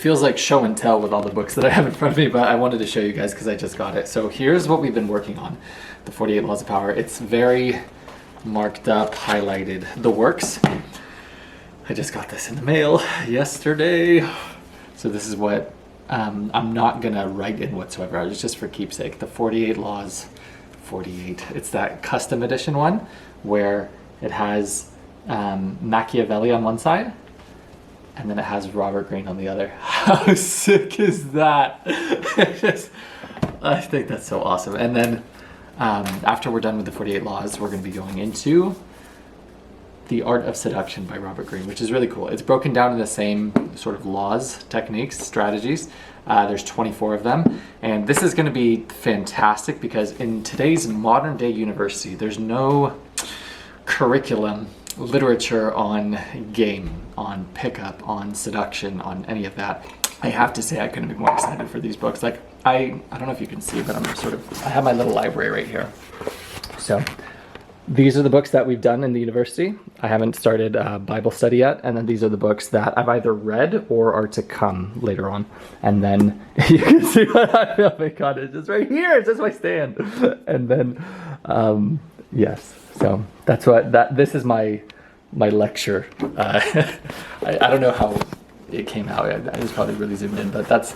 feels like show and tell with all the books that I have in front of me, but I wanted to show you guys because I just got it. So here's what we've been working on, the 48 Laws of Power. It's very marked up, highlighted. The works. I just got this in the mail yesterday. So this is what I'm not gonna write in whatsoever. It's just for keepsake. The 48 Laws, 48. It's that custom edition one where it has Machiavelli on one side, and then it has Robert Greene on the other. How sick is that? I think that's so awesome. And then after we're done with the 48 Laws, we're going to be going into The Art of Seduction by Robert Greene, which is really cool. It's broken down in the same sort of laws, techniques, strategies. There's 24 of them. And this is going to be fantastic because in today's modern day university, there's no curriculum literature on game, on pickup, on seduction, on any of that. I have to say I couldn't be more excited for these books. Like I don't know if you can see, but I have my little library right here. So these are the books that we've done in the university. I haven't started Bible study yet, and then these are the books that I've either read or are to come later on. And then you can see what I feel. Oh my God, it's just right here. It's just my stand. And then yes. So that's this is my lecture. I don't know how it came out. I was probably really zoomed in, but that's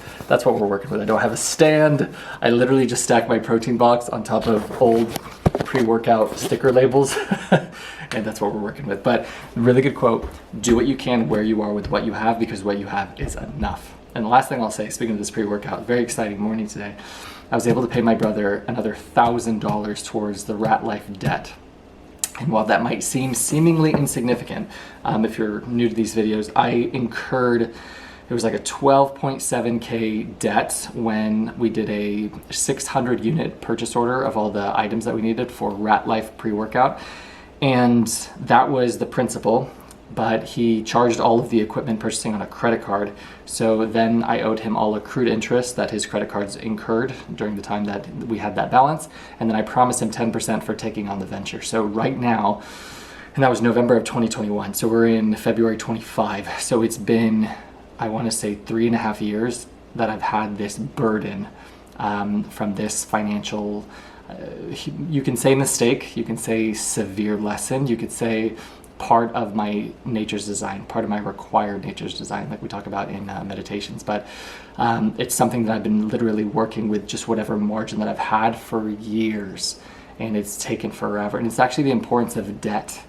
what we're working with. I don't have a stand. I literally just stack my protein box on top of old pre-workout sticker labels. And that's what we're working with. But really good quote, do what you can where you are with what you have, because what you have is enough. And the last thing I'll say, speaking of this pre-workout, very exciting morning today. I was able to pay my brother another $1,000 towards the Rat Life debt. And while that might seem seemingly insignificant, if you're new to these videos, I incurred, it was like a 12.7K debt when we did a 600 unit purchase order of all the items that we needed for Rat Life pre-workout. And that was the principal, but he charged all of the equipment purchasing on a credit card. So then I owed him all accrued interest that his credit cards incurred during the time that we had that balance. And then I promised him 10% for taking on the venture. So right now, and that was November of 2021. So we're in February 25. So it's been, I want to say 3.5 years that I've had this burden from this financial, you can say mistake, you can say severe lesson, you could say part of my nature's design, part of my required nature's design, like we talk about in meditations. But it's something that I've been literally working with, just whatever margin that I've had for years, and it's taken forever. And it's actually the importance of debt,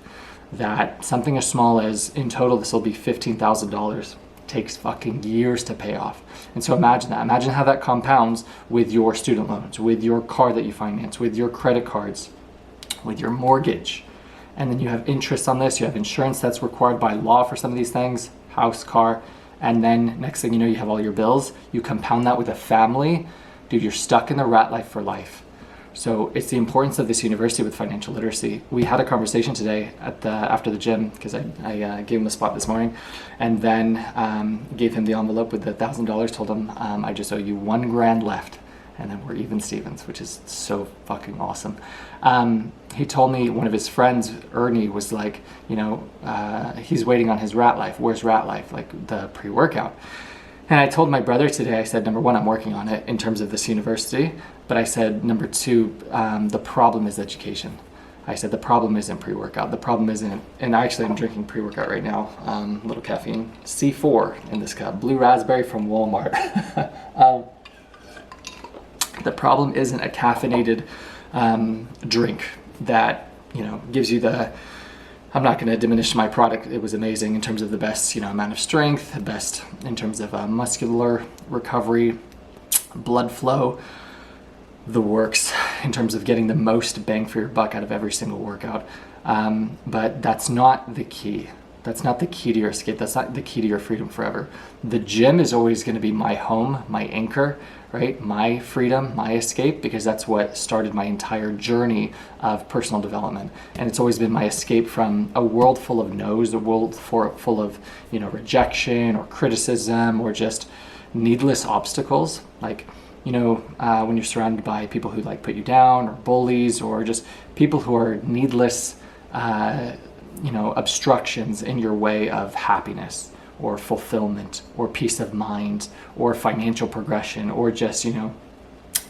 that something as small as, in total this will be $15,000, takes fucking years to pay off. And so imagine that. Imagine how that compounds with your student loans, with your car that you finance, with your credit cards, with your mortgage. And then you have interest on this, you have insurance that's required by law for some of these things, house, car, and then next thing you know, you have all your bills. You compound that with a family, dude, you're stuck in the rat life for life. So it's the importance of this university with financial literacy. We had a conversation today after the gym, because I gave him a spot this morning, and then gave him the envelope with the $1,000, told him I just owe you $1,000 left. And then we're even Stevens, which is so fucking awesome. He told me one of his friends, Ernie, was like, he's waiting on his Rat Life. Where's Rat Life? Like the pre-workout. And I told my brother today, I said, number one, I'm working on it in terms of this university. But I said, number two, the problem is education. I said, the problem isn't pre-workout. The problem isn't, and actually I'm drinking pre-workout right now, a little caffeine, C4 in this cup, blue raspberry from Walmart. The problem isn't a caffeinated drink that, gives you the, I'm not going to diminish my product. It was amazing in terms of the best, amount of strength, the best in terms of muscular recovery, blood flow, the works in terms of getting the most bang for your buck out of every single workout. But that's not the key. That's not the key to your escape. That's not the key to your freedom forever. The gym is always going to be my home, my anchor, right? My freedom, my escape, because that's what started my entire journey of personal development. And it's always been my escape from a world full of no's, a world full of, rejection or criticism or just needless obstacles. Like, when you're surrounded by people who like put you down or bullies or just people who are needless, obstructions in your way of happiness or fulfillment or peace of mind or financial progression or just,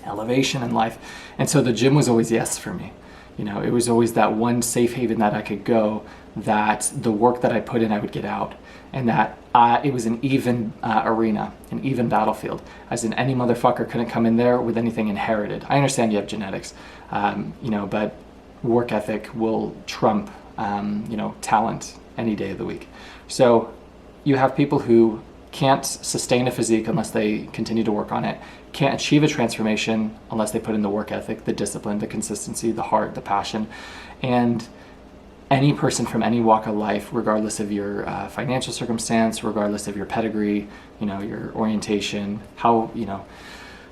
elevation in life. And so the gym was always yes for me. It was always that one safe haven that I could go, that the work that I put in, I would get out, and that it was an even arena, an even battlefield, as in any motherfucker couldn't come in there with anything inherited. I understand you have genetics, but work ethic will trump, talent any day of the week. So you have people who can't sustain a physique unless they continue to work on it, can't achieve a transformation unless they put in the work ethic, the discipline, the consistency, the heart, the passion. And any person from any walk of life, regardless of your financial circumstance, regardless of your pedigree, your orientation, how,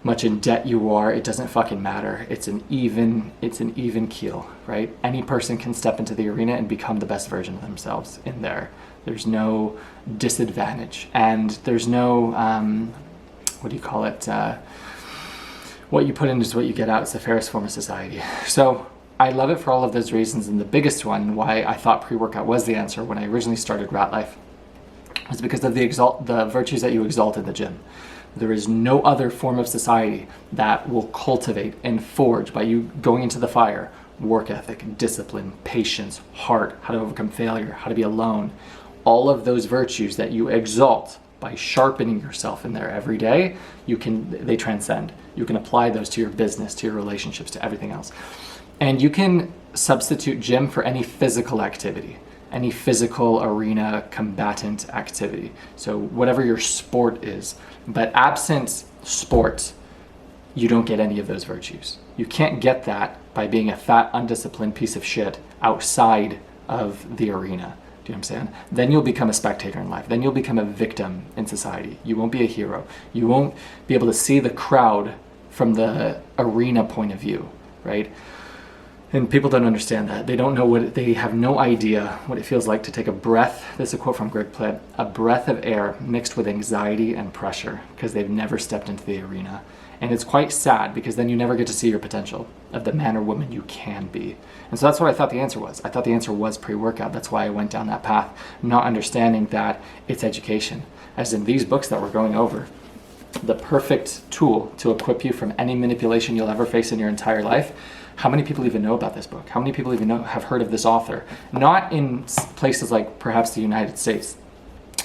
much in debt you are, it doesn't fucking matter. It's an even keel, right? Any person can step into the arena and become the best version of themselves in there. There's no disadvantage, and there's no, what you put in is what you get out. It's the fairest form of society. So I love it for all of those reasons, and the biggest one why I thought pre-workout was the answer when I originally started Rat Life was because of the virtues that you exalt in the gym. There is no other form of society that will cultivate and forge, by you going into the fire, work ethic, discipline, patience, heart, how to overcome failure, how to be alone. All of those virtues that you exalt by sharpening yourself in there every day, they transcend. You can apply those to your business, to your relationships, to everything else. And you can substitute gym for any physical activity, any physical arena combatant activity. So whatever your sport is. But absent sport, you don't get any of those virtues. You can't get that by being a fat, undisciplined piece of shit outside of the arena. Do you know what I'm saying? Then you'll become a spectator in life. Then you'll become a victim in society. You won't be a hero. You won't be able to see the crowd from the arena point of view, right? And people don't understand that. They have no idea what it feels like to take a breath. This is a quote from Greg Plitt, a breath of air mixed with anxiety and pressure, because they've never stepped into the arena. And it's quite sad, because then you never get to see your potential of the man or woman you can be. And so that's what I thought the answer was. I thought the answer was pre-workout. That's why I went down that path, not understanding that it's education. As in these books that we're going over, the perfect tool to equip you from any manipulation you'll ever face in your entire life. How many people even know about this book? How many people even have heard of this author? Not in places like perhaps the United States.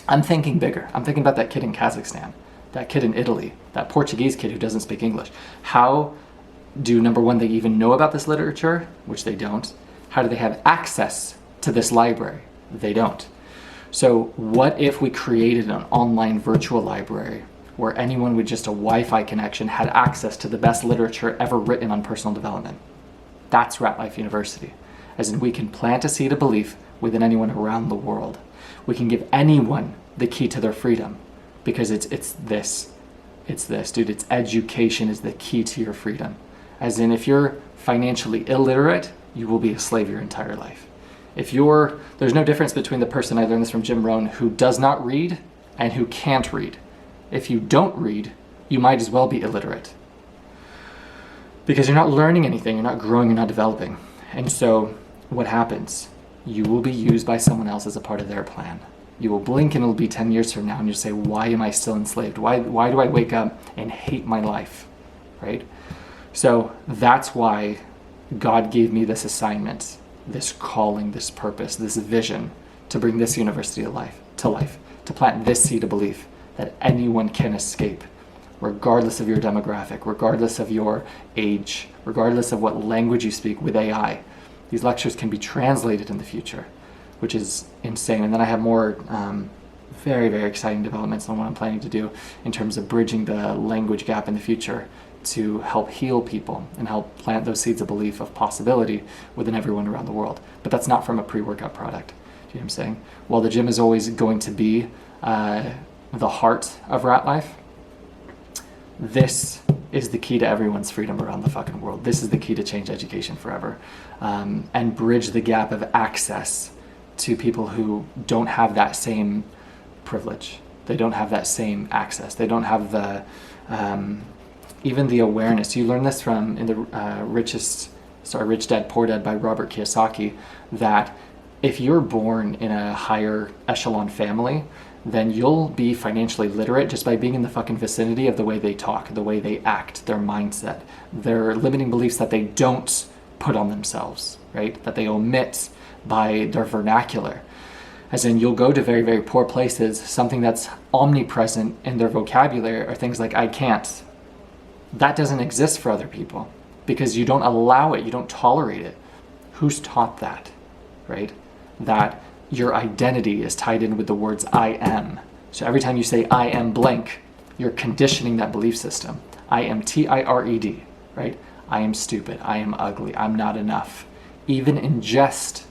I'm thinking bigger. I'm thinking about that kid in Kazakhstan, that kid in Italy, that Portuguese kid who doesn't speak English. How do, number one, they even know about this literature, which they don't? How do they have access to this library? They don't. So what if we created an online virtual library where anyone with just a Wi-Fi connection had access to the best literature ever written on personal development? That's Rat Life University. As in, we can plant a seed of belief within anyone around the world. We can give anyone the key to their freedom, because it's this, dude. It's education is the key to your freedom. As in, if you're financially illiterate, you will be a slave your entire life. There's no difference between the person, I learned this from Jim Rohn, who does not read and who can't read. If you don't read, you might as well be illiterate, because you're not learning anything, you're not growing, you're not developing. And so what happens? You will be used by someone else as a part of their plan. You will blink and it'll be 10 years from now and you'll say, why am I still enslaved? Why do I wake up and hate my life, right? So that's why God gave me this assignment, this calling, this purpose, this vision to bring this university to life, to plant this seed of belief that anyone can escape, regardless of your demographic, regardless of your age, regardless of what language you speak with AI. These lectures can be translated in the future, which is insane. And then I have more very, very exciting developments on what I'm planning to do in terms of bridging the language gap in the future to help heal people and help plant those seeds of belief of possibility within everyone around the world. But that's not from a pre-workout product. Do you know what I'm saying? While the gym is always going to be the heart of Rat Life, this is the key to everyone's freedom around the fucking world. This is the key to change education forever, and bridge the gap of access to people who don't have that same privilege. They don't have that same access. They don't have the even the awareness. You learn this from in the Rich Dad Poor Dad by Robert Kiyosaki, that if you're born in a higher echelon family, then you'll be financially literate just by being in the fucking vicinity of the way they talk, the way they act, their mindset, their limiting beliefs that they don't put on themselves, right? That they omit by their vernacular. As in, you'll go to very, very poor places, something that's omnipresent in their vocabulary are things like, I can't. That doesn't exist for other people because you don't allow it, you don't tolerate it. Who's taught that, right? That your identity is tied in with the words I am. So every time you say I am blank, you're conditioning that belief system. I am TIRED, right? I am stupid, I am ugly, I'm not enough. Even in jest,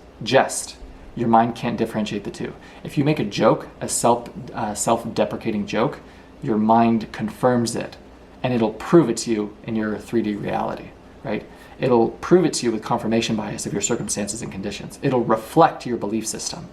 your mind can't differentiate the two. If you make a joke, a self-deprecating joke, your mind confirms it, and it'll prove it to you in your 3D reality, right? It'll prove it to you with confirmation bias of your circumstances and conditions. It'll reflect your belief system.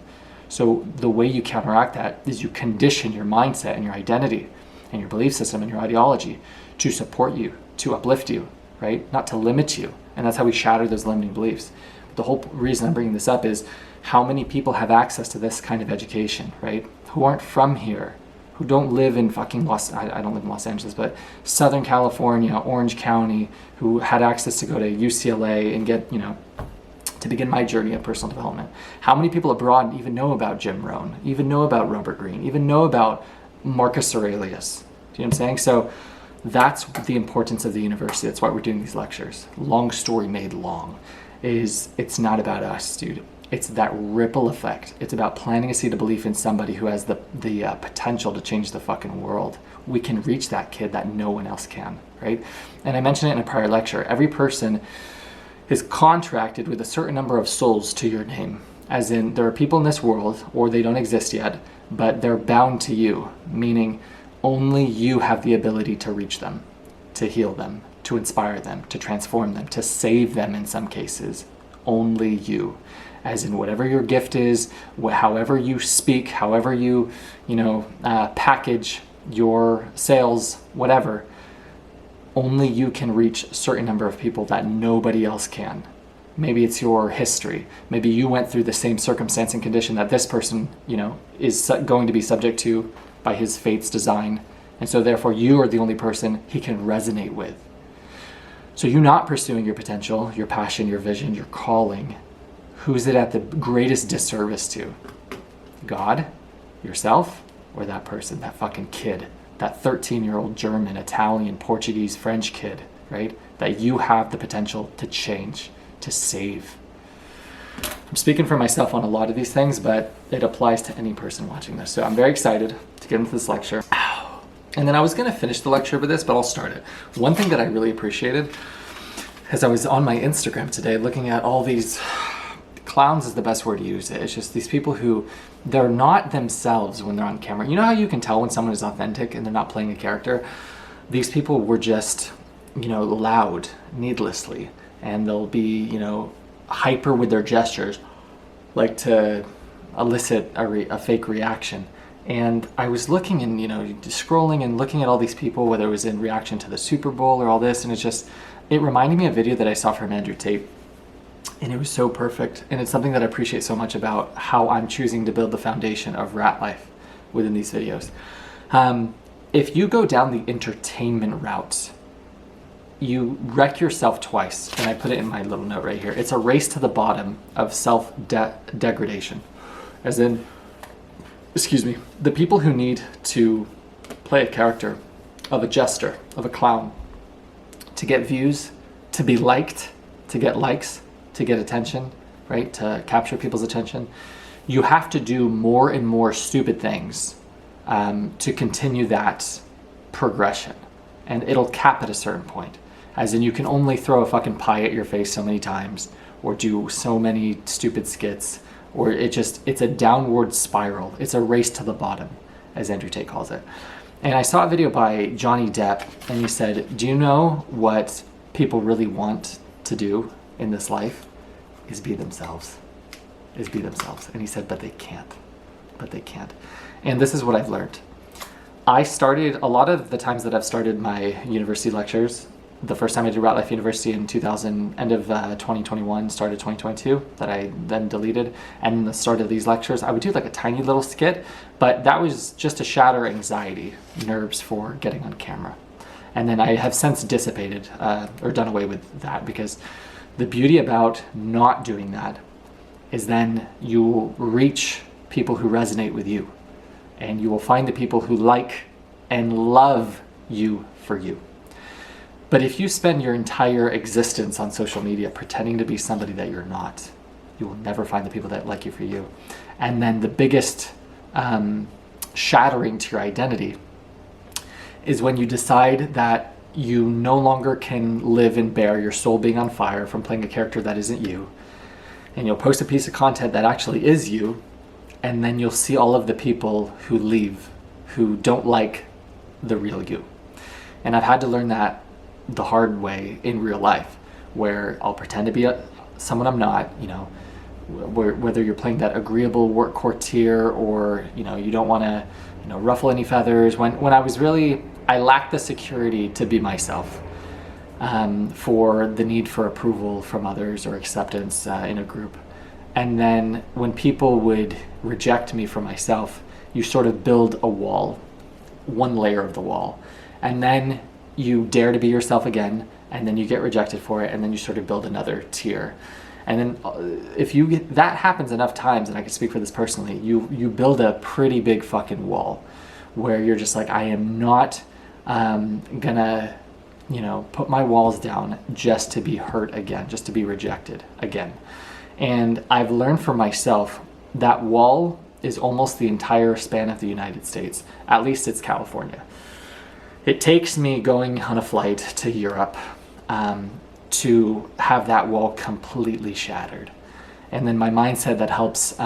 So the way you counteract that is you condition your mindset and your identity and your belief system and your ideology to support you, to uplift you, right? Not to limit you. And that's how we shatter those limiting beliefs. But the whole reason I'm bringing this up is how many people have access to this kind of education, right? Who aren't from here, who don't live in fucking I don't live in Los Angeles, but Southern California, Orange County, who had access to go to UCLA and get, to begin my journey of personal development. How many people abroad even know about Jim Rohn, even know about Robert Greene, even know about Marcus Aurelius? Do you know what I'm saying? So that's the importance of the university. That's why we're doing these lectures. Long story made long is it's not about us, dude. It's that ripple effect. It's about planting a seed of belief in somebody who has the potential to change the fucking world. We can reach that kid that no one else can, right? And I mentioned it in a prior lecture. Every person is contracted with a certain number of souls to your name. As in, there are people in this world, or they don't exist yet, but they're bound to you, meaning only you have the ability to reach them, to heal them, to inspire them, to transform them, to save them in some cases. Only you. As in, whatever your gift is, however you speak, however you, package your sales, whatever, only you can reach a certain number of people that nobody else can. Maybe it's your history. Maybe you went through the same circumstance and condition that this person, is going to be subject to by his fate's design. And so therefore you are the only person he can resonate with. So you not pursuing your potential, your passion, your vision, your calling, who's it at the greatest disservice to? God, yourself, or that person, that fucking kid, that 13-year-old German, Italian, Portuguese, French kid, right? That you have the potential to change, to save. I'm speaking for myself on a lot of these things, but it applies to any person watching this. So I'm very excited to get into this lecture. Ow. And then I was going to finish the lecture with this, but I'll start it. One thing that I really appreciated as I was on my Instagram today looking at all these clowns is the best word to use it. It's just these people who, they're not themselves when they're on camera. You know how you can tell when someone is authentic and they're not playing a character? These people were just, loud needlessly. And they'll be, hyper with their gestures, like to elicit a fake reaction. And I was looking and, scrolling and looking at all these people, whether it was in reaction to the Super Bowl or all this, and it reminded me of a video that I saw from Andrew Tate. And it was so perfect. And it's something that I appreciate so much about how I'm choosing to build the foundation of Rat Life within these videos. If you go down the entertainment route, you wreck yourself twice. And I put it in my little note right here. It's a race to the bottom of self-degradation. As in, the people who need to play a character of a jester, of a clown, to get views, to be liked, to get likes, to get attention, right? To capture people's attention. You have to do more and more stupid things to continue that progression. And it'll cap at a certain point. As in, you can only throw a fucking pie at your face so many times, or do so many stupid skits, or it's a downward spiral. It's a race to the bottom, as Andrew Tate calls it. And I saw a video by Johnny Depp, and he said, do you know what people really want to do in this life? Is be themselves. And he said, but they can't. And this is what I've learned. I started, a lot of the times that I've started my university lectures, the first time I did Rat Life University in 2000, end of 2021, start of 2022, that I then deleted, and the start of these lectures, I would do like a tiny little skit, but that was just to shatter anxiety, nerves for getting on camera. And then I have since dissipated or done away with that, because the beauty about not doing that is then you will reach people who resonate with you, and you will find the people who like and love you for you. But if you spend your entire existence on social media pretending to be somebody that you're not, you will never find the people that like you for you. And then the biggest shattering to your identity is when you decide that you no longer can live and bear your soul being on fire from playing a character that isn't you. And you'll post a piece of content that actually is you, and then you'll see all of the people who leave, who don't like the real you. And I've had to learn that the hard way in real life, where I'll pretend to be someone I'm not, you know, whether you're playing that agreeable work courtier, or, you know, you don't want to, you know, ruffle any feathers. When I was really, I lacked the security to be myself, for the need for approval from others or acceptance in a group. And then when people would reject me for myself, you sort of build a wall, one layer of the wall, and then you dare to be yourself again, and then you get rejected for it, and then you sort of build another tier. And then if you get, that happens enough times, and I can speak for this personally, you build a pretty big fucking wall where you're just like, I am not gonna, you know, put my walls down just to be hurt again, just to be rejected again. And I've learned for myself that wall is almost the entire span of the United States. At least it's California. It takes me going on a flight to Europe to have that wall completely shattered. And then my mindset that helps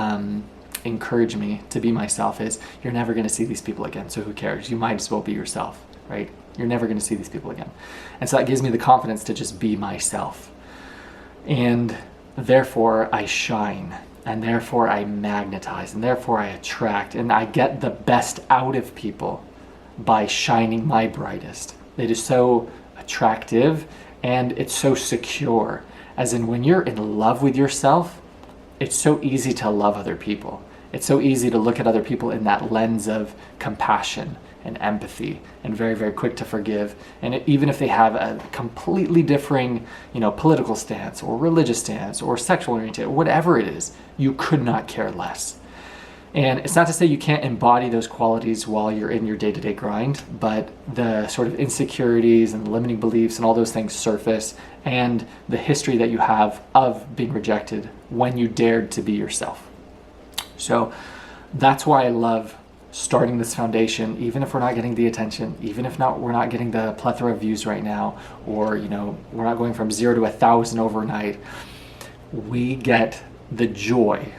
encourage me to be myself is, you're never going to see these people again, so who cares? You might as well be yourself, right? You're never going to see these people again. And so that gives me the confidence to just be myself. And therefore I shine, and therefore I magnetize, and therefore I attract, and I get the best out of people by shining my brightest. It is so attractive, and it's so secure. As in, when you're in love with yourself, it's so easy to love other people. It's so easy to look at other people in that lens of compassion and empathy, and very, very quick to forgive. And even if they have a completely differing, you know, political stance or religious stance or sexual orientation, whatever it is, you could not care less. And it's not to say you can't embody those qualities while you're in your day-to-day grind, but the sort of insecurities and limiting beliefs and all those things surface, and the history that you have of being rejected when you dared to be yourself. So that's why I love starting this foundation, even if we're not getting the attention, even if we're not getting the plethora of views right now, or, you know, we're not going from 0 to 1,000 overnight. We get the joy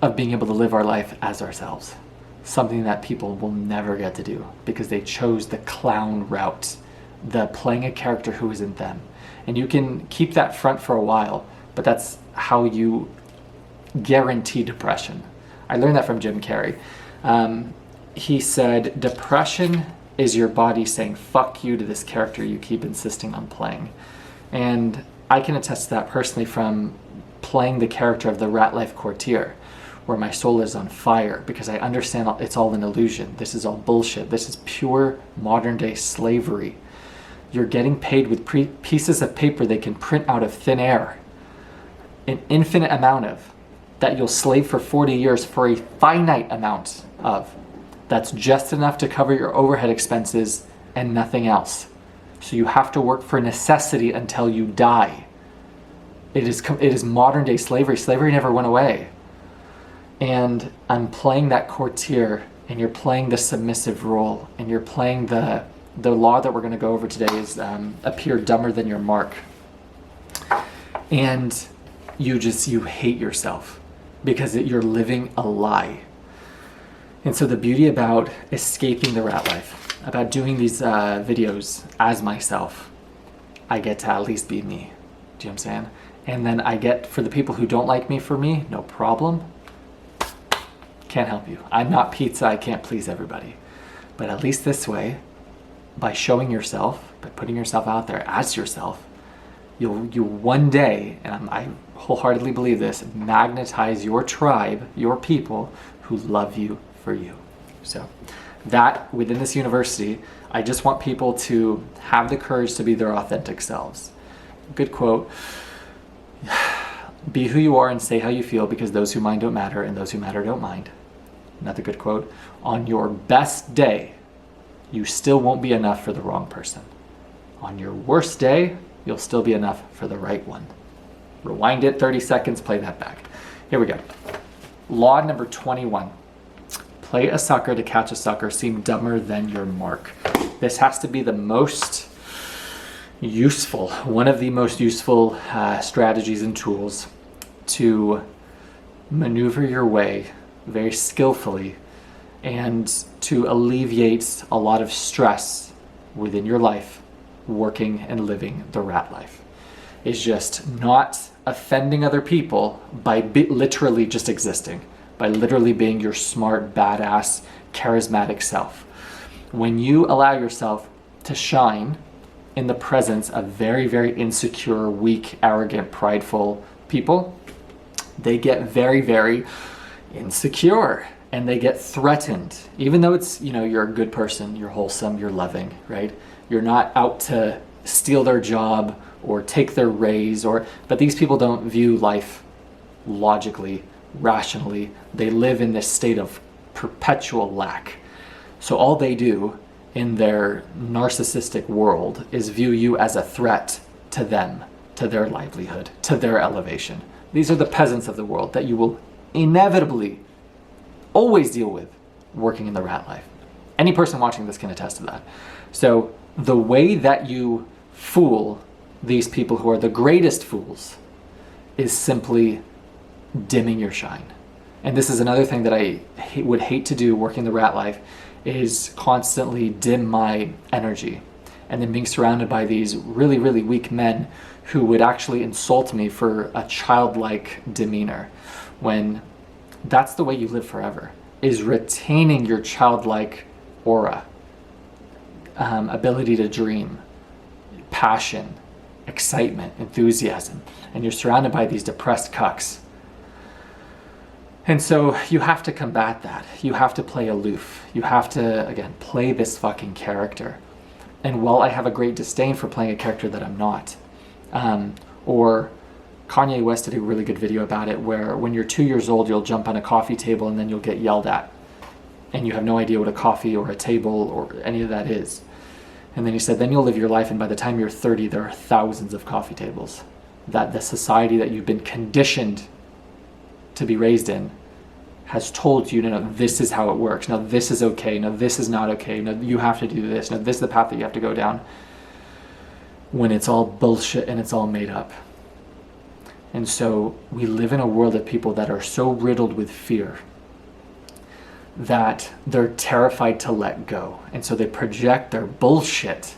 of being able to live our life as ourselves, something that people will never get to do because they chose the clown route, the playing a character who isn't them. And you can keep that front for a while, but that's how you guarantee depression. I learned that from Jim Carrey. He said, depression is your body saying fuck you to this character you keep insisting on playing. And I can attest to that personally from playing the character of the Rat Life Courtier, where my soul is on fire because I understand it's all an illusion. This is all bullshit. This is pure modern day slavery. You're getting paid with pieces of paper they can print out of thin air, an infinite amount of, that you'll slave for 40 years for a finite amount of. That's just enough to cover your overhead expenses and nothing else. So you have to work for necessity until you die. It is modern day slavery. Slavery never went away. And I'm playing that courtier, and you're playing the submissive role, and you're playing the law that we're going to go over today is appear dumber than your mark. And you hate yourself because you're living a lie. And so the beauty about escaping the rat life, about doing these videos as myself, I get to at least be me. Do you know what I'm saying? And then I get, for the people who don't like me for me, no problem. Can't help you. I'm not pizza, I can't please everybody. But at least this way, by showing yourself, by putting yourself out there as yourself, you'll one day, and I wholeheartedly believe this, magnetize your tribe, your people who love you for you. So that within this university, I just want people to have the courage to be their authentic selves. Good quote. Be who you are and say how you feel, because those who mind don't matter and those who matter don't mind. Another good quote. On your best day, you still won't be enough for the wrong person. On your worst day, you'll still be enough for the right one. Rewind it 30 seconds, play that back. Here we go. Law number 21. Play a sucker to catch a sucker, seem dumber than your mark. This has to be the most useful, one of the most useful strategies and tools to maneuver your way very skillfully and to alleviate a lot of stress within your life, working and living the rat life. Is just not offending other people by literally just existing, by literally being your smart, badass, charismatic self. When you allow yourself to shine in the presence of very, very insecure, weak, arrogant, prideful people, they get very, very insecure and they get threatened. Even though it's, you're a good person, you're wholesome, you're loving, right? You're not out to steal their job or take their raise, but these people don't view life logically, rationally. They live in this state of perpetual lack. So all they do in their narcissistic world is view you as a threat to them, to their livelihood, to their elevation. These are the peasants of the world that you will inevitably always deal with working in the rat life. Any person watching this can attest to that. So the way that you fool these people who are the greatest fools is simply dimming your shine. And this is another thing that I would hate to do working the rat life, is constantly dim my energy. And then being surrounded by these really, really weak men who would actually insult me for a childlike demeanor, when that's the way you live forever, is retaining your childlike aura, ability to dream, passion, excitement, enthusiasm, and you're surrounded by these depressed cucks. And so you have to combat that. You have to play aloof. You have to, again, play this fucking character. And while I have a great disdain for playing a character that I'm not, or Kanye West did a really good video about it, where when you're 2 years old, you'll jump on a coffee table and then you'll get yelled at. And you have no idea what a coffee or a table or any of that is. And then he said, then you'll live your life, and by the time you're 30, there are thousands of coffee tables. That the society that you've been conditioned to be raised in has told you, no, this is how it works. No, this is okay. No, this is not okay. No, you have to do this. No, this is the path that you have to go down. When it's all bullshit and it's all made up. And so we live in a world of people that are so riddled with fear that they're terrified to let go. And so they project their bullshit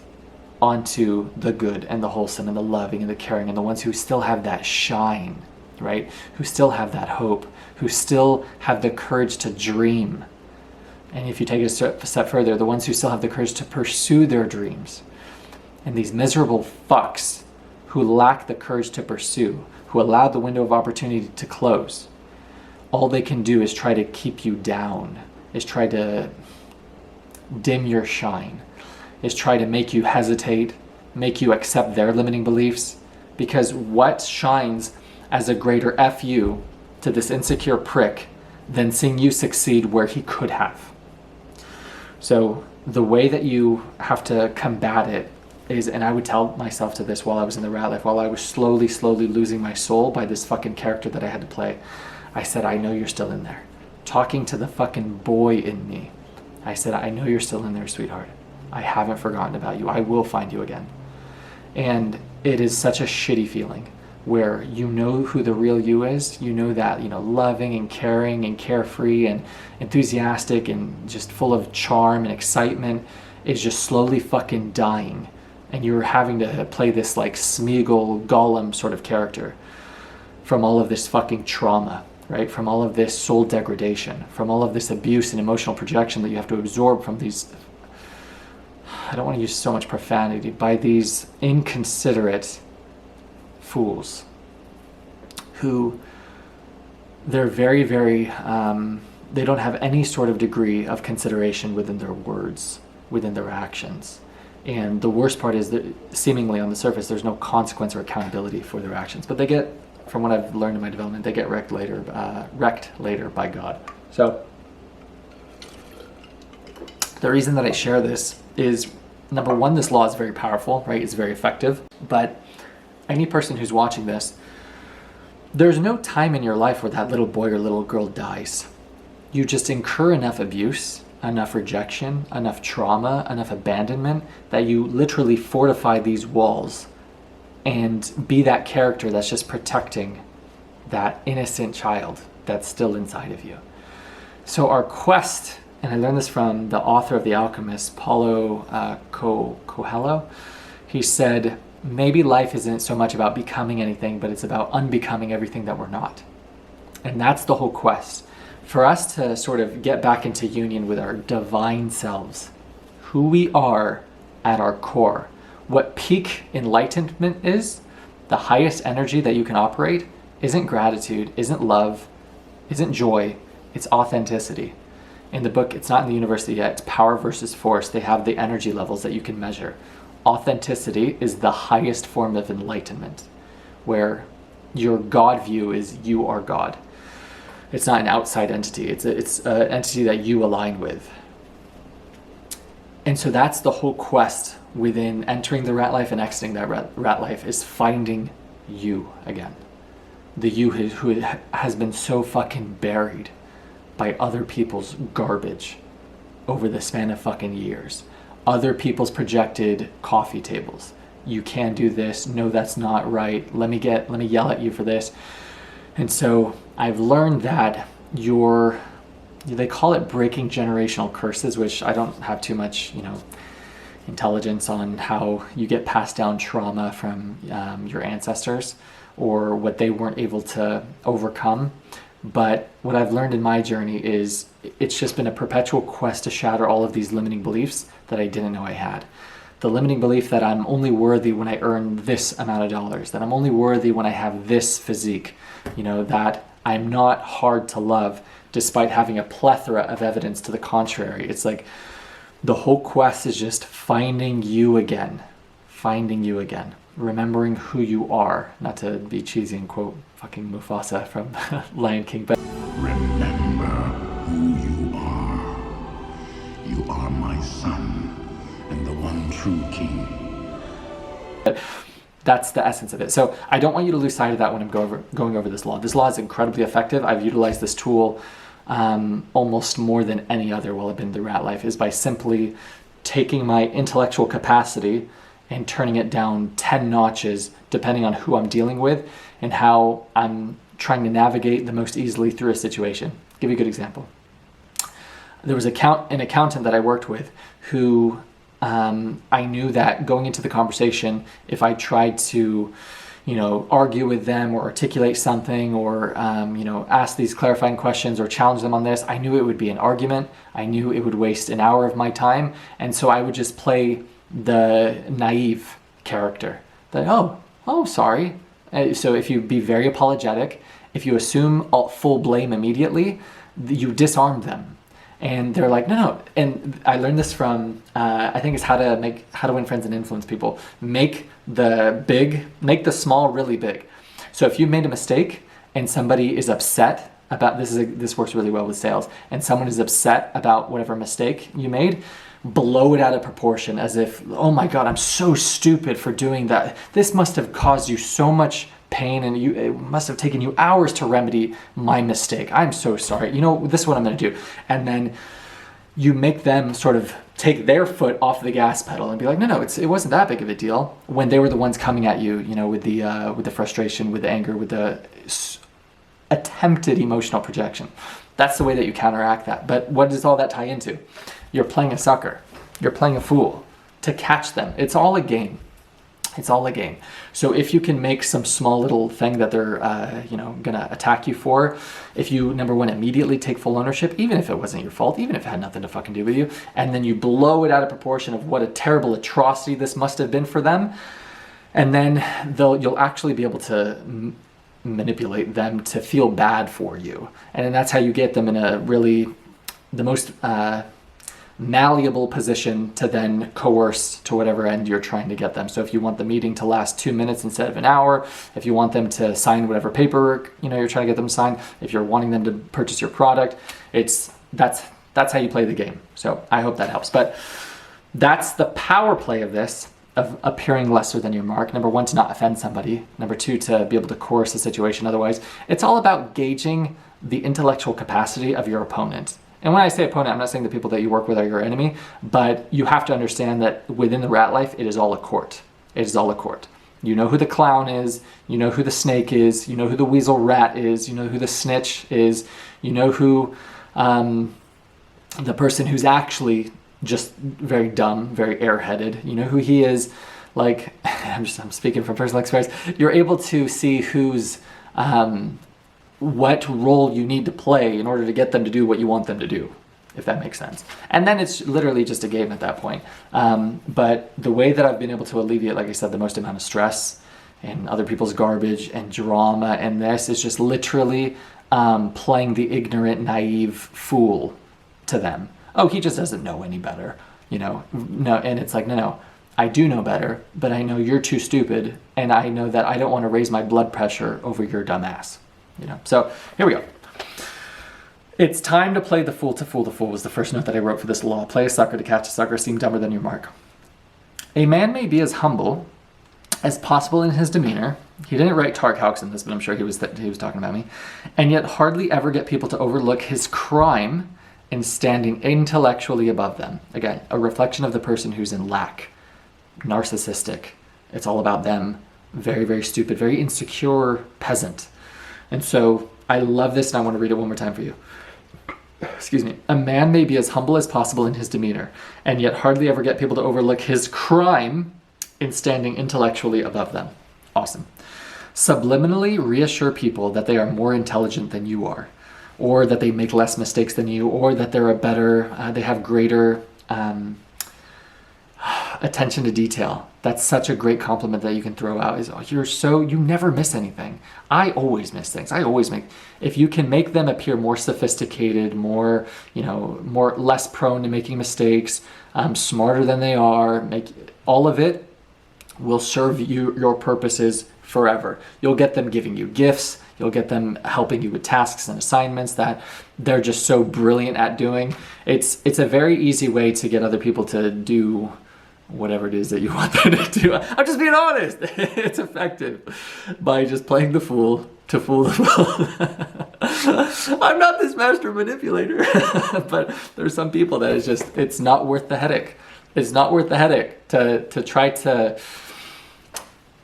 onto the good and the wholesome and the loving and the caring and the ones who still have that shine, right? Who still have that hope, who still have the courage to dream. And if you take it a step further, the ones who still have the courage to pursue their dreams. And these miserable fucks who lack the courage to pursue, who allow the window of opportunity to close, all they can do is try to keep you down, is try to dim your shine, is try to make you hesitate, make you accept their limiting beliefs. Because what shines as a greater F you to this insecure prick than seeing you succeed where he could have? So the way that you have to combat it is, and I would tell myself to this while I was in the rat life, while I was slowly losing my soul by this fucking character that I had to play, I said, I know you're still in there. Talking to the fucking boy in me, I said, I know you're still in there, sweetheart. I haven't forgotten about you. I will find you again. And it is such a shitty feeling where you know who the real you is. You know that, loving and caring and carefree and enthusiastic and just full of charm and excitement is just slowly fucking dying. And you're having to play this like Smeagol, Gollum sort of character from all of this fucking trauma, right? From all of this soul degradation, from all of this abuse and emotional projection that you have to absorb from these I don't want to use so much profanity, by these inconsiderate fools who they're very, very, they don't have any sort of degree of consideration within their words, within their actions. And the worst part is that seemingly on the surface, there's no consequence or accountability for their actions. But they get, from what I've learned in my development, they get wrecked later by God. So the reason that I share this is, number one, this law is very powerful, right? It's very effective. But any person who's watching this, there's no time in your life where that little boy or little girl dies. You just incur enough abuse, enough rejection, enough trauma, enough abandonment that you literally fortify these walls and be that character that's just protecting that innocent child that's still inside of you. So our quest, and I learned this from the author of The Alchemist, Paulo Coelho, he said, maybe life isn't so much about becoming anything, but it's about unbecoming everything that we're not. And that's the whole quest. For us to sort of get back into union with our divine selves, who we are at our core, what peak enlightenment is, the highest energy that you can operate, isn't gratitude, isn't love, isn't joy, it's authenticity. In the book, it's not in the university yet, it's Power versus Force. They have the energy levels that you can measure. Authenticity is the highest form of enlightenment, where your God view is you are God. It's not an outside entity. It's an entity that you align with. And so that's the whole quest within entering the rat life and exiting that rat life, is finding you again. The you who has been so fucking buried by other people's garbage over the span of fucking years. Other people's projected coffee tables. You can't do this. No, that's not right. Let me yell at you for this. And so I've learned that they call it breaking generational curses, which I don't have too much, intelligence on how you get passed down trauma from your ancestors or what they weren't able to overcome. But what I've learned in my journey is it's just been a perpetual quest to shatter all of these limiting beliefs that I didn't know I had. The limiting belief that I'm only worthy when I earn this amount of dollars, that I'm only worthy when I have this physique, that I'm not hard to love despite having a plethora of evidence to the contrary. It's like the whole quest is just finding you again, remembering who you are, not to be cheesy and quote fucking Mufasa from Lion King, but remember who you are. You are my son and the one true king. That's the essence of it. So I don't want you to lose sight of that when I'm going over this law. This law is incredibly effective. I've utilized this tool almost more than any other while I've been in the rat life, is by simply taking my intellectual capacity and turning it down 10 notches depending on who I'm dealing with and how I'm trying to navigate the most easily through a situation. I'll give you a good example. There was an accountant that I worked with who I knew that going into the conversation, if I tried to, argue with them or articulate something or, ask these clarifying questions or challenge them on this, I knew it would be an argument. I knew it would waste an hour of my time. And so I would just play the naive character that, sorry. So if you be very apologetic, if you assume full blame immediately, you disarm them. And they're like, no. And I learned this from, I think it's How to Win Friends and Influence People. Make the small really big. So if you made a mistake and somebody is upset about, this works really well with sales, and someone is upset about whatever mistake you made, blow it out of proportion as if, oh my God, I'm so stupid for doing that. This must have caused you so much pain and it must have taken you hours to remedy my mistake. I'm so sorry. This is what I'm going to do. And then you make them sort of take their foot off the gas pedal and be like, no, it wasn't that big of a deal, when they were the ones coming at you, with the frustration, with the anger, with the attempted emotional projection. That's the way that you counteract that. But what does all that tie into? You're playing a sucker. You're playing a fool to catch them. It's all a game. It's all a game. So if you can make some small little thing that they're, gonna attack you for, if you, number one, immediately take full ownership, even if it wasn't your fault, even if it had nothing to fucking do with you, and then you blow it out of proportion of what a terrible atrocity this must have been for them, and then you'll actually be able to manipulate them to feel bad for you. And then that's how you get them in a really, the most malleable position to then coerce to whatever end you're trying to get them. So if you want the meeting to last 2 minutes instead of an hour, if you want them to sign whatever paperwork you're trying to get them to sign, if you're wanting them to purchase your product, that's how you play the game. So I hope that helps. But that's the power play of this, of appearing lesser than your mark. Number one, to not offend somebody. Number two, to be able to coerce a situation. Otherwise, it's all about gauging the intellectual capacity of your opponent. And when I say opponent, I'm not saying the people that you work with are your enemy, but you have to understand that within the rat life, it is all a court. It is all a court. You know who the clown is, you know who the snake is, you know who the weasel rat is, you know who the snitch is, you know who the person who's actually just very dumb, very airheaded, you know who he is. Like, I'm speaking from personal experience. You're able to see who's what role you need to play in order to get them to do what you want them to do, if that makes sense. And then it's literally just a game at that point. But the way that I've been able to alleviate, like I said, the most amount of stress and other people's garbage and drama and this is just literally playing the ignorant, naive fool to them. Oh, he just doesn't know any better, No, and it's like, no, I do know better, but I know you're too stupid, and I know that I don't want to raise my blood pressure over your dumb ass. So here we go. It's time to play the fool to fool the fool was the first note that I wrote for this law. Play a sucker to catch a sucker, seem dumber than your mark. A man may be as humble as possible in his demeanor. He didn't write Tark in this, but I'm sure he was talking about me. And yet hardly ever get people to overlook his crime in standing intellectually above them. Again, a reflection of the person who's in lack, narcissistic. It's all about them. Very, very stupid, very insecure peasant. And so I love this, and I want to read it one more time for you. Excuse me. A man may be as humble as possible in his demeanor, and yet hardly ever get people to overlook his crime in standing intellectually above them. Awesome. Subliminally reassure people that they are more intelligent than you are, or that they make less mistakes than you, or that they're they have greater attention to detail. That's such a great compliment that you can throw out is, you never miss anything. I always miss things. If you can make them appear more sophisticated, more less prone to making mistakes, smarter than they are, all of it will serve your purposes forever. You'll get them giving you gifts. You'll get them helping you with tasks and assignments that they're just so brilliant at doing. It's a very easy way to get other people to do whatever it is that you want them to do. I'm just being honest. It's effective by just playing the fool to fool the fool. I'm not this master manipulator, but there's some people that it's not worth the headache. It's not worth the headache to try to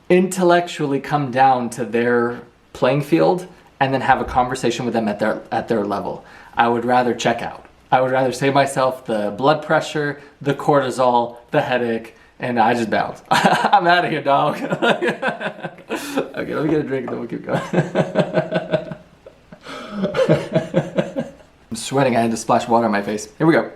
intellectually come down to their playing field and then have a conversation with them at their level. I would rather check out. I would rather save myself the blood pressure, the cortisol, the headache, and I just bounce. I'm out of here, dog. Okay, let me get a drink and then we'll keep going. I'm sweating. I had to splash water on my face. Here we go.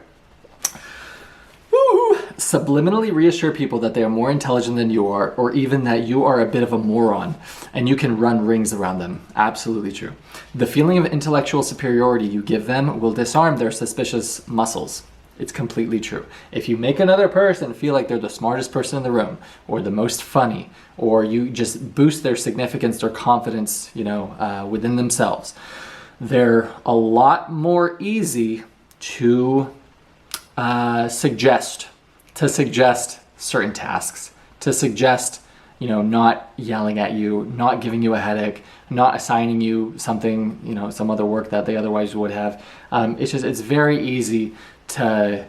Woo! Subliminally reassure people that they are more intelligent than you are, or even that you are a bit of a moron, and you can run rings around them. Absolutely true. The feeling of intellectual superiority you give them will disarm their suspicious muscles. It's completely true. If you make another person feel like they're the smartest person in the room, or the most funny, or you just boost their significance or confidence, within themselves, they're a lot more easy to suggest certain tasks, to suggest, not yelling at you, not giving you a headache, not assigning you something, some other work that they otherwise would have. It's very easy to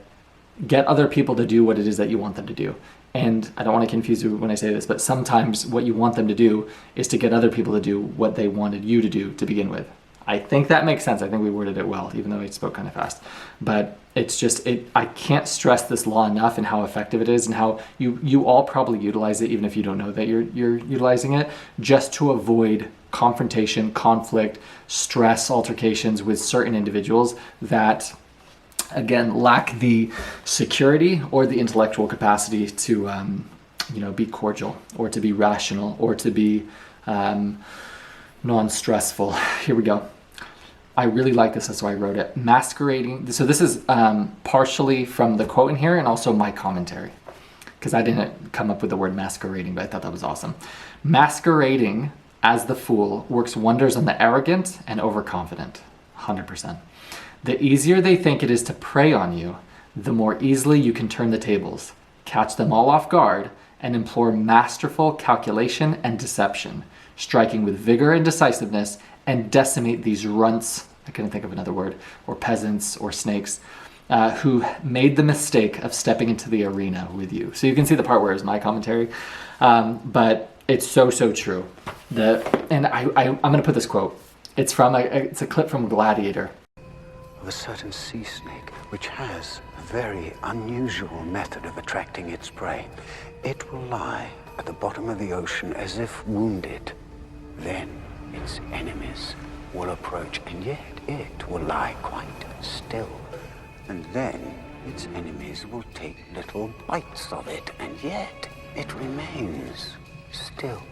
get other people to do what it is that you want them to do. And I don't want to confuse you when I say this, but sometimes what you want them to do is to get other people to do what they wanted you to do to begin with. I think that makes sense. I think we worded it well, even though I spoke kind of fast. But it's just, I can't stress this law enough and how effective it is, and how you all probably utilize it, even if you don't know that you're utilizing it, just to avoid confrontation, conflict, stress, altercations with certain individuals that, again, lack the security or the intellectual capacity to, be cordial, or to be rational, or to be non-stressful. Here we go. I really like this, that's why I wrote it. Masquerading. So this is partially from the quote in here and also my commentary, because I didn't come up with the word masquerading, but I thought that was awesome. Masquerading as the fool works wonders on the arrogant and overconfident. 100%. The easier they think it is to prey on you, the more easily you can turn the tables, catch them all off guard, and employ masterful calculation and deception, striking with vigor and decisiveness, and decimate these runts, I couldn't think of another word, or peasants or snakes, who made the mistake of stepping into the arena with you. So you can see the part where it's my commentary, but it's so true. And I'm going to put this quote. It's from it's a clip from Gladiator. Of a certain sea snake, which has a very unusual method of attracting its prey. It will lie at the bottom of the ocean as if wounded. Then its enemies will approach, and yet it will lie quite still. And then its enemies will take little bites of it, and yet it remains still.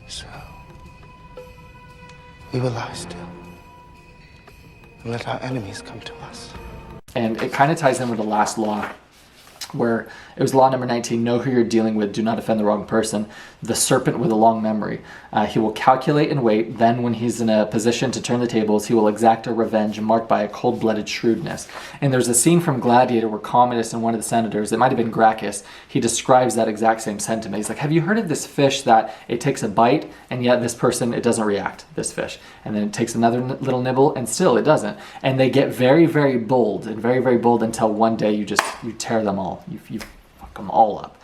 So, we will lie still and let our enemies come to us. And it kind of ties in with the last law, where it was law number 19, know who you're dealing with, do not offend the wrong person. The serpent with a long memory. He will calculate and wait, then when he's in a position to turn the tables, he will exact a revenge marked by a cold-blooded shrewdness. And there's a scene from Gladiator where Commodus and one of the senators, it might have been Gracchus, he describes that exact same sentiment. He's like, have you heard of this fish that it takes a bite, and yet this person, it doesn't react, this fish. And then it takes another little nibble, and still it doesn't. And they get very, very bold, and very, very bold until one day you tear them all. You fuck them all up.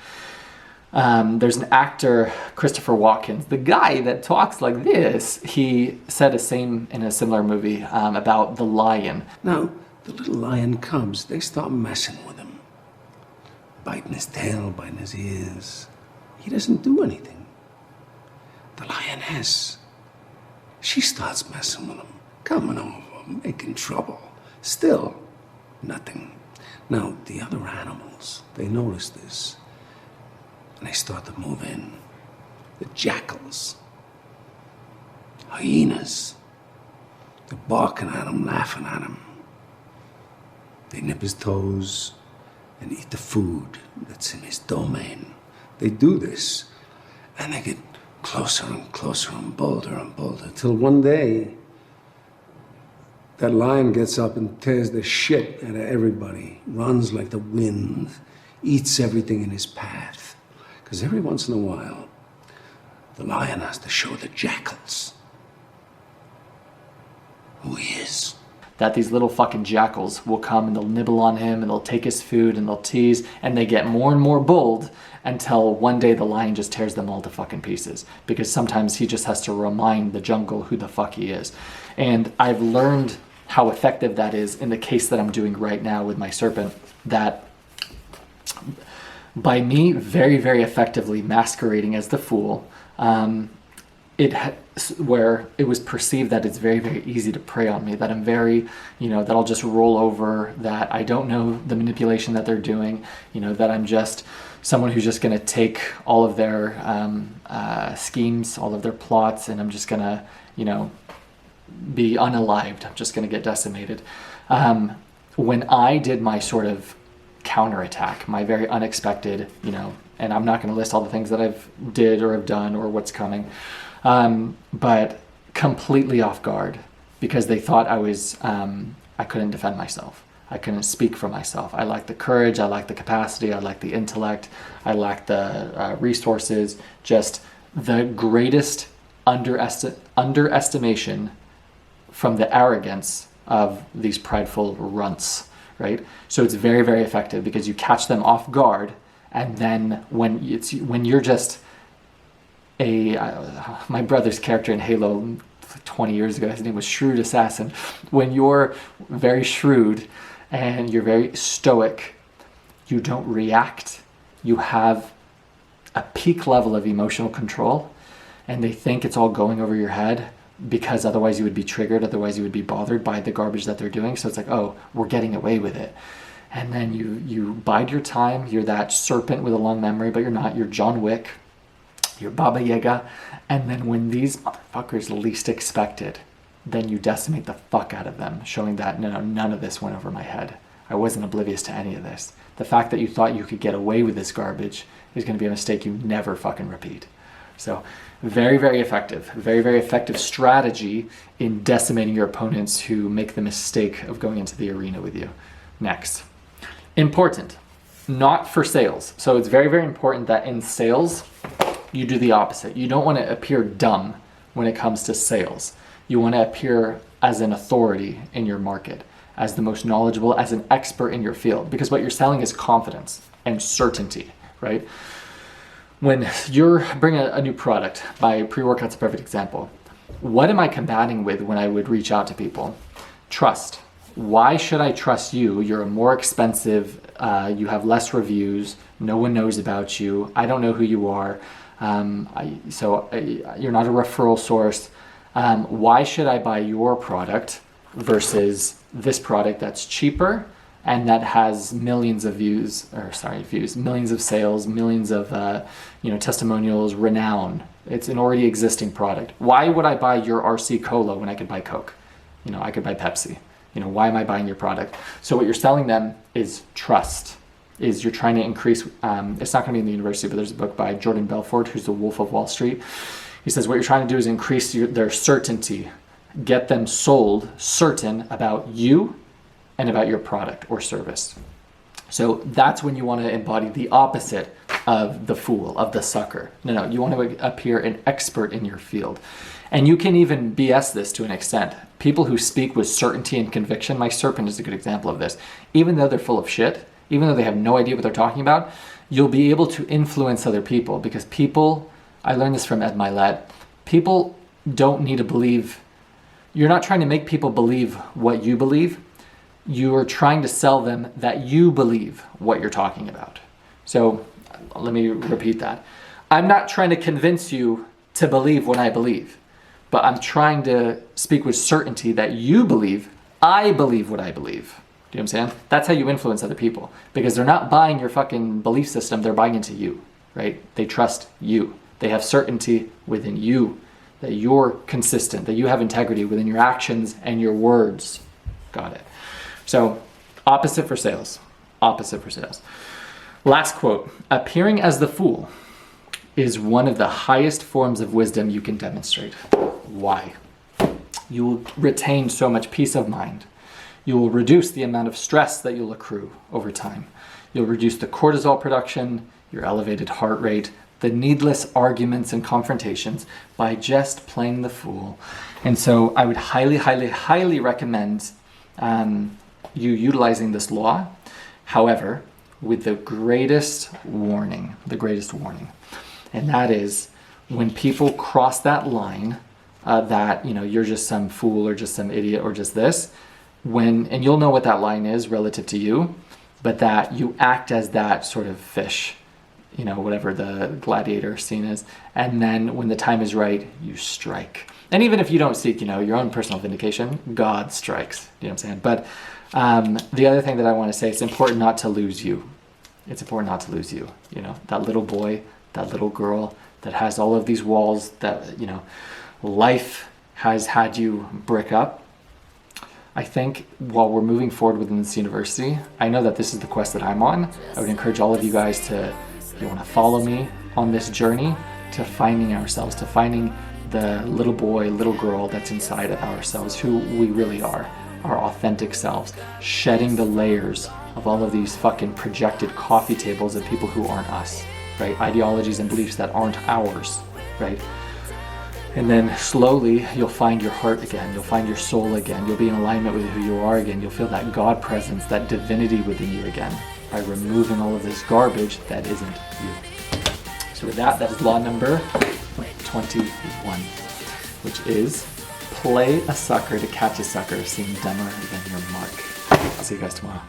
There's an actor, Christopher Watkins, the guy that talks like this, he said in a similar movie about the lion. Now, the little lion cubs, they start messing with him. Biting his tail, biting his ears. He doesn't do anything. The lioness, she starts messing with him, coming over, making trouble. Still, nothing. Now, the other animals, they notice this, and they start to move in. The jackals, hyenas, they're barking at him, laughing at him. They nip his toes and eat the food that's in his domain. They do this, and they get closer and closer and bolder, till one day, that lion gets up and tears the shit out of everybody, runs like the wind, eats everything in his path. Because every once in a while, the lion has to show the jackals who he is. That these little fucking jackals will come and they'll nibble on him and they'll take his food and they'll tease, and they get more and more bold until one day the lion just tears them all to fucking pieces. Because sometimes he just has to remind the jungle who the fuck he is. And I've learned how effective that is in the case that I'm doing right now with my serpent, that by me very, very effectively masquerading as the fool, where it was perceived that it's very, very easy to prey on me, that I'm very, that I'll just roll over, that I don't know the manipulation that they're doing, that I'm just someone who's just going to take all of their schemes, all of their plots, and I'm just going to, be unalived. I'm just going to get decimated. When I did my sort of counterattack, my very unexpected, and I'm not going to list all the things that I've did or have done or what's coming, but completely off guard, because they thought I couldn't defend myself. I couldn't speak for myself. I lacked the courage, I lacked the capacity, I lacked the intellect, I lacked the resources, just the greatest underestimation from the arrogance of these prideful runts, right? So it's very, very effective because you catch them off guard, and then when you're just my brother's character in Halo 20 years ago, his name was Shrewd Assassin. When you're very shrewd and you're very stoic, you don't react. You have a peak level of emotional control, and they think it's all going over your head because otherwise you would be triggered, otherwise you would be bothered by the garbage that they're doing. So it's like, oh, we're getting away with it. And then you bide your time. You're that serpent with a long memory, but you're not. You're John Wick. You're Baba Yaga. And then when these motherfuckers least expect it, then you decimate the fuck out of them, showing that, no, none of this went over my head. I wasn't oblivious to any of this. The fact that you thought you could get away with this garbage is going to be a mistake you never fucking repeat. So very, very effective. Very, very effective strategy in decimating your opponents who make the mistake of going into the arena with you. Next. Important. Not for sales. So it's very, very important that in sales, you do the opposite. You don't want to appear dumb when it comes to sales. You want to appear as an authority in your market, as the most knowledgeable, as an expert in your field, because what you're selling is confidence and certainty, right? When you're bringing a new product, my pre-workout's a perfect example. What am I combating with when I would reach out to people? Trust. Why should I trust you? You're a more expensive, you have less reviews, no one knows about you, I don't know who you are, you're not a referral source. Why should I buy your product versus this product that's cheaper and that has millions of millions of sales, millions of testimonials, renown? It's an already existing product. Why would I buy your RC Cola when I could buy Coke? I could buy Pepsi. Why am I buying your product? So what you're selling them is trust. You're trying to increase, it's not going to be in the university, but there's a book by Jordan Belfort, who's the Wolf of Wall Street. He says what you're trying to do is increase their certainty, get them sold certain about you and about your product or service. So that's when you want to embody the opposite of the fool, of the sucker. No, you want to appear an expert in your field. And you can even BS this to an extent. People who speak with certainty and conviction, my serpent is a good example of this. Even though they're full of shit, even though they have no idea what they're talking about, you'll be able to influence other people, because people, I learned this from Ed Milet, people don't need to believe, you're not trying to make people believe what you believe, you are trying to sell them that you believe what you're talking about. So let me repeat that. I'm not trying to convince you to believe what I believe, but I'm trying to speak with certainty that you believe I believe what I believe. Do you know what I'm saying? That's how you influence other people, because they're not buying your fucking belief system, they're buying into you, right? They trust you. They have certainty within you, that you're consistent, that you have integrity within your actions and your words. Got it. So opposite for sales. Opposite for sales. Last quote. Appearing as the fool is one of the highest forms of wisdom you can demonstrate. Why? You will retain so much peace of mind. You will reduce the amount of stress that you'll accrue over time. You'll reduce the cortisol production, your elevated heart rate, the needless arguments and confrontations by just playing the fool. And so I would highly, highly, highly recommend you utilizing this law. However, with the greatest warning. And that is when people cross that line that, you're just some fool or just some idiot or just this, and you'll know what that line is relative to you, but that you act as that sort of fish, whatever the gladiator scene is. And then when the time is right, you strike. And even if you don't seek, your own personal vindication, God strikes. You know what I'm saying? But the other thing that I want to say, it's important not to lose you. It's important not to lose you. That little boy, that little girl that has all of these walls that, life has had you brick up. I think while we're moving forward within this university, I know that this is the quest that I'm on. I would encourage all of you guys to, if you want to follow me on this journey to finding ourselves, to finding the little boy, little girl that's inside of ourselves, who we really are, our authentic selves, shedding the layers of all of these fucking projected coffee tables of people who aren't us, right? Ideologies and beliefs that aren't ours, right? And then slowly you'll find your heart again, you'll find your soul again, you'll be in alignment with who you are again, you'll feel that God presence, that divinity within you again, by removing all of this garbage that isn't you. So with that, that is law number 21, which is play a sucker to catch a sucker, seem dumber than your mark. I'll see you guys tomorrow.